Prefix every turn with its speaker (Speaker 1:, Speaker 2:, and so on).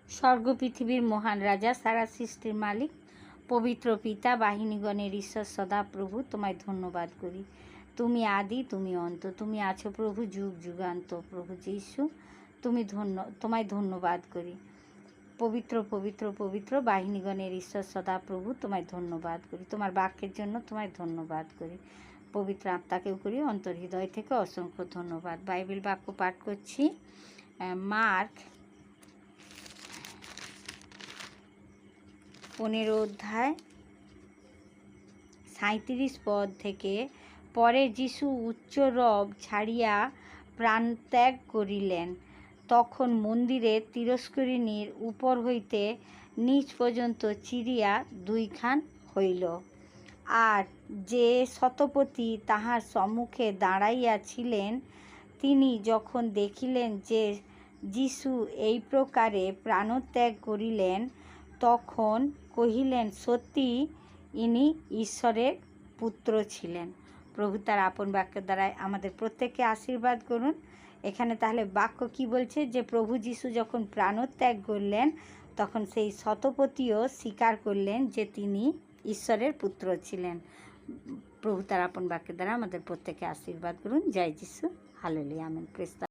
Speaker 1: স্বর্গ পৃথিবীর মহান রাজা, সারা সৃষ্টির মালিক, পবিত্র পিতা, বাহিনীগণের ঈশ্বর সদাপ্রভু, তোমায় ধন্যবাদ করি। তুমি আদি, তুমি অন্ত, তুমি আছো প্রভু যুগ যুগান্ত। প্রভু যীশু, তোমায় ধন্যবাদ করি। পবিত্র পবিত্র পবিত্র বাহিনীগণের ঈশ্বর সদাপ্রভু, তোমায় ধন্যবাদ করি। তোমার বাক্যের জন্য তোমায় ধন্যবাদ করি। পবিত্র আত্মাকেও করি অন্তর্হৃদয় থেকে অসংখ্য ধন্যবাদ। বাইবেল বাক্য পাঠ করছি মার্ক 15 অধ্যায় 37 পদ থেকে। পরে যীশু উচ্চ রব ছাড়িয়া প্রাণত্যাগ করিলেন। তখন মন্দিরের তিরস্করিণীর উপর হইতে নিচ পর্যন্ত চিরিয়া দুইখান হইল। আর যে শতপতি তাহার সম্মুখে দাঁড়াইয়া ছিলেন, তিনি যখন দেখিলেন যে যীশু এই প্রকারে প্রাণত্যাগ করিলেন, তখন কহিলেন, সত্যি ইনি ঈশ্বরের পুত্র ছিলেন। প্রভু তার আপন বাক্যের দ্বারাই আমাদের প্রত্যেককে আশীর্বাদ করুন। এখানে তাহলে বাক্য কি বলছে? যে প্রভু যীশু যখন প্রাণত্যাগ করলেন, তখন সেই শতপতিও স্বীকার করলেন যে তিনি ঈশ্বরের পুত্র ছিলেন। প্রভু তার আপন বাক্যের দ্বারা আমাদের প্রত্যেককে আশীর্বাদ করুন। জয় যীশু, হালেলুয়া, আমেন। প্রেস